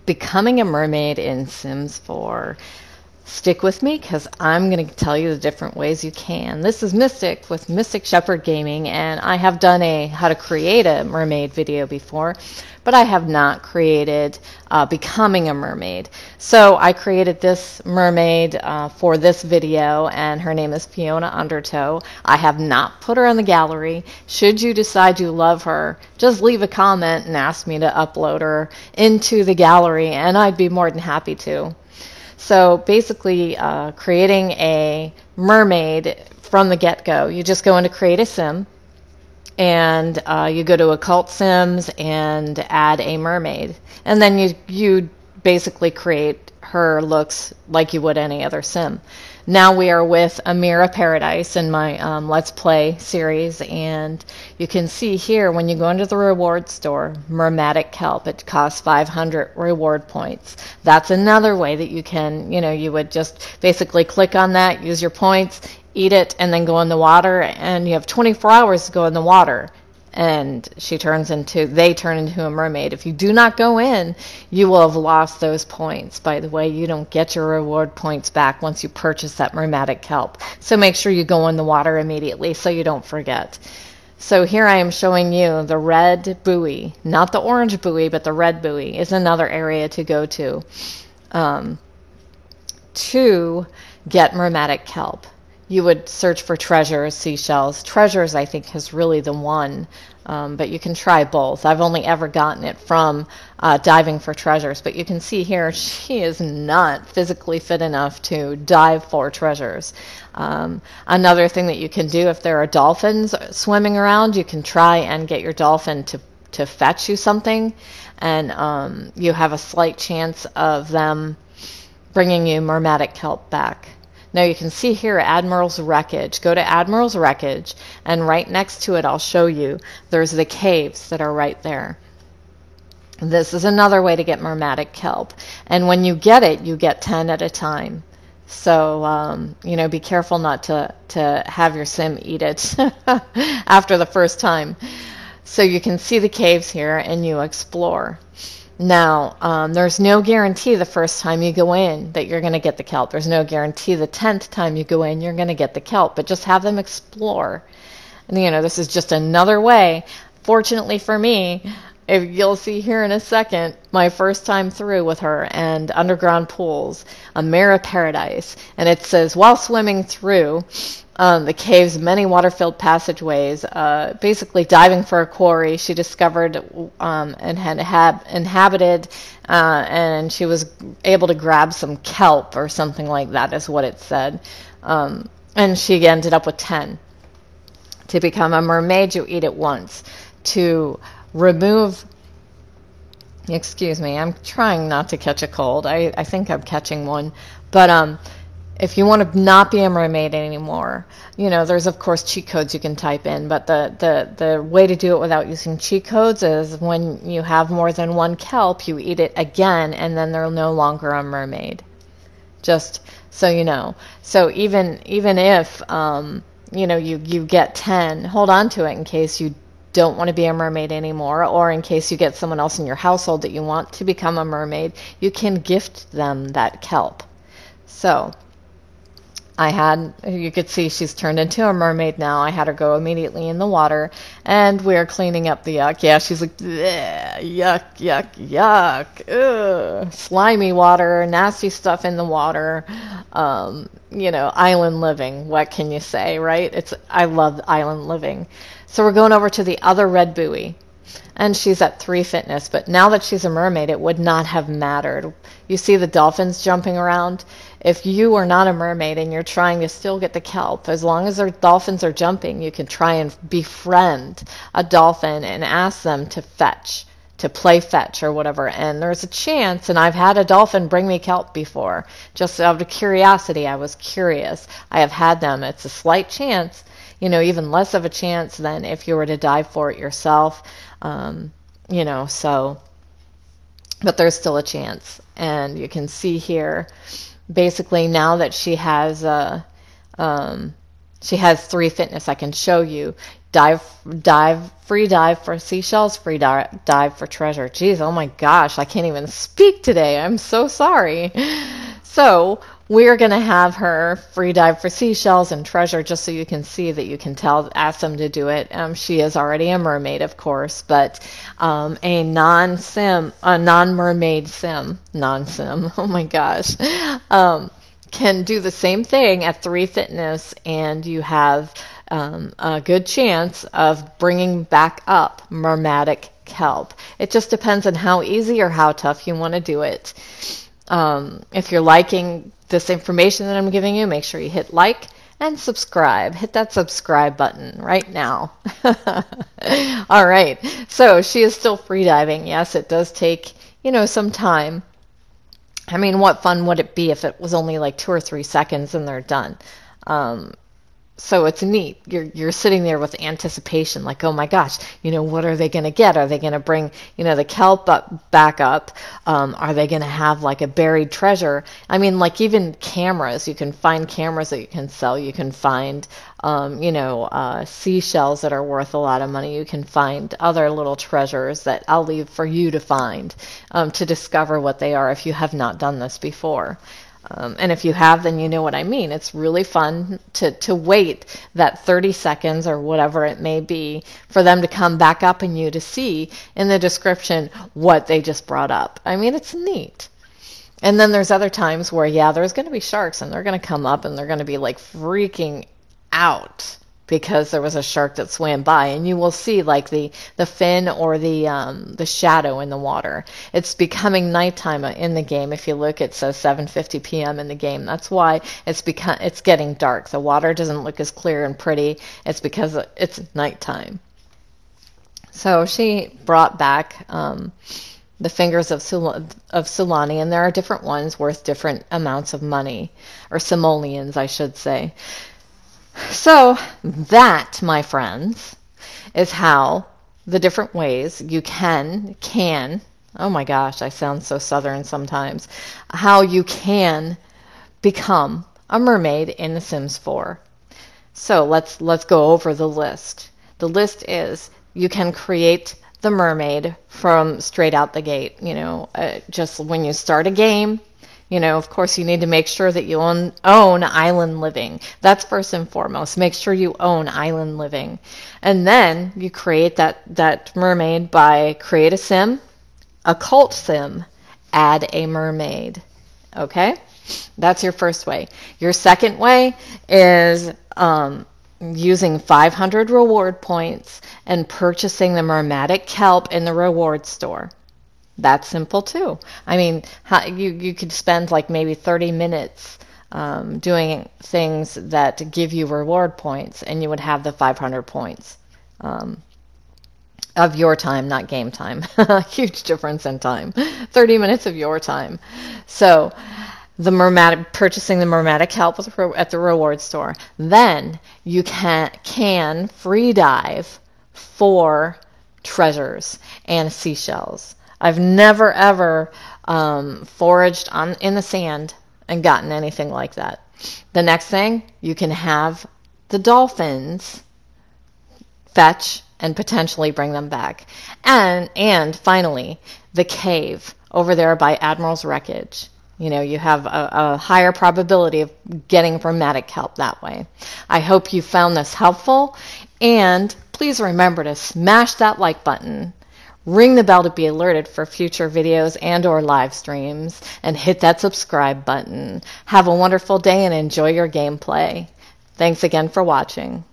Becoming a mermaid in Sims 4. Stick with me because I'm going to tell you the different ways you can. This is Mystic with Mystic Shepherd Gaming, and I have done a how to create a mermaid video before, but I have not created becoming a mermaid. So I created this mermaid for this video, and her name is Fiona Undertow. I have not put her in the gallery. Should you decide you love her, just leave a comment and ask me to upload her into the gallery, and I'd be more than happy to. So basically, creating a mermaid from the get-go, you just go into Create a Sim, and you go to Occult Sims and add a mermaid. And then you basically create her looks like you would any other sim. Now we are with Amira Paradise in my Let's Play series, and you can see here when you go into the reward store, Mermatic Kelp, it costs 500 reward points. That's another way that you can, you would just basically click on that, use your points, eat it, and then go in the water, and you have 24 hours to go in the water. And they turn into a mermaid. If you do not go in, you will have lost those points. By the way, you don't get your reward points back once you purchase that Mermatic Kelp. So make sure you go in the water immediately so you don't forget. So here I am showing you the red buoy, not the orange buoy, but the red buoy is another area to go to get Mermatic Kelp. You would search for treasures, seashells. Treasures, I think, is really the one, but you can try both. I've only ever gotten it from diving for treasures, but you can see here she is not physically fit enough to dive for treasures. Another thing that you can do, if there are dolphins swimming around, you can try and get your dolphin to fetch you something, and you have a slight chance of them bringing you Mermatic Kelp back. Now you can see here Admiral's Wreckage. Go to Admiral's Wreckage, and right next to it I'll show you there's the caves that are right there. This is another way to get Mermatic Kelp, and when you get it, you get 10 at a time. So be careful not to have your sim eat it after the first time. So you can see the caves here and you explore. Now, there's no guarantee the first time you go in that you're going to get the kelp. There's no guarantee the 10th time you go in you're going to get the kelp, but just have them explore. And, this is just another way. Fortunately for me, if you'll see here in a second, my first time through with her and Underground Pools, Amira Paradise, and it says, while swimming through the cave's many water-filled passageways, basically diving for a quarry she discovered and had inhabited, and she was able to grab some kelp or something like that is what it said. And she ended up with 10. To become a mermaid, you eat it once. To remove... Excuse me, I'm trying not to catch a cold. I think I'm catching one. But if you want to not be a mermaid anymore, there's of course cheat codes you can type in, but the way to do it without using cheat codes is when you have more than one kelp, you eat it again, and then they're no longer a mermaid. Just so you know. So even if you get 10, hold on to it in case you don't want to be a mermaid anymore, or in case you get someone else in your household that you want to become a mermaid, you can gift them that kelp. So you could see she's turned into a mermaid now. I had her go immediately in the water, and we're cleaning up the yuck. Yeah, she's like, yuck, yuck, yuck. Ugh. Slimy water, nasty stuff in the water. Island living. What can you say, right? I love island living. So we're going over to the other red buoy, and she's at 3 fitness, but now that she's a mermaid, it would not have mattered. You see the dolphins jumping around? If you are not a mermaid and you're trying to still get the kelp, as long as the dolphins are jumping, you can try and befriend a dolphin and ask them to play fetch or whatever. And there's a chance, and I've had a dolphin bring me kelp before. Just out of curiosity, I was curious. I have had them. It's a slight chance, even less of a chance than if you were to dive for it yourself. But there's still a chance. And you can see here, basically now that she has 3 fitness, I can show you. free dive for seashells, free dive for treasure. Geez, oh my gosh, I can't even speak today. I'm so sorry. So we're going to have her free dive for seashells and treasure, just so you can see that you can ask them to do it. She is already a mermaid, of course, but a non-mermaid sim, oh my gosh, can do the same thing at 3 Fitness, and you have a good chance of bringing back up mermatic kelp. It just depends on how easy or how tough you want to do it. If you're liking this information that I'm giving you, make sure you hit like and subscribe. Hit that subscribe button right now. All right. So she is still freediving. Yes, it does take, some time. I mean, what fun would it be if it was only like 2 or 3 seconds and they're done? So it's neat. You're sitting there with anticipation, like, oh my gosh, what are they going to get? Are they going to bring, the kelp back up? Are they going to have like a buried treasure? I mean, like even cameras, you can find cameras that you can sell. You can find, seashells that are worth a lot of money. You can find other little treasures that I'll leave for you to find, to discover what they are if you have not done this before. And if you have, then you know what I mean. It's really fun to wait that 30 seconds or whatever it may be for them to come back up and you to see in the description what they just brought up. I mean, it's neat. And then there's other times where, there's going to be sharks and they're going to come up and they're going to be like freaking out because there was a shark that swam by, and you will see like the fin or the shadow in the water. It's becoming nighttime in the game. If you look, it says 7:50 p.m. in the game. That's why it's getting dark. The water doesn't look as clear and pretty. It's because it's nighttime. So she brought back the fingers of Sulani, and there are different ones worth different amounts of money, or simoleons, I should say. So that, my friends, is how the different ways you can, oh my gosh, I sound so Southern sometimes, how you can become a mermaid in The Sims 4. So let's go over the list. The list is you can create the mermaid from straight out the gate. Just when you start a game, of course, you need to make sure that you own island living. That's first and foremost. Make sure you own island living. And then you create that mermaid by create a sim, a cult sim, add a mermaid. Okay? That's your first way. Your second way is using 500 reward points and purchasing the mermatic kelp in the reward store. That's simple too. I mean, you could spend like maybe 30 minutes doing things that give you reward points, and you would have the 500 points of your time, not game time. Huge difference in time. 30 minutes of your time. So purchasing the mermatic kelp at the reward store. Then you can free dive for treasures and seashells. I've never, ever foraged in the sand and gotten anything like that. The next thing, you can have the dolphins fetch and potentially bring them back. And finally, the cave over there by Admiral's Wreckage. You have a higher probability of getting mermatic kelp that way. I hope you found this helpful, and please remember to smash that like button. Ring the bell to be alerted for future videos and or live streams, and hit that subscribe button. Have a wonderful day and enjoy your gameplay. Thanks again for watching.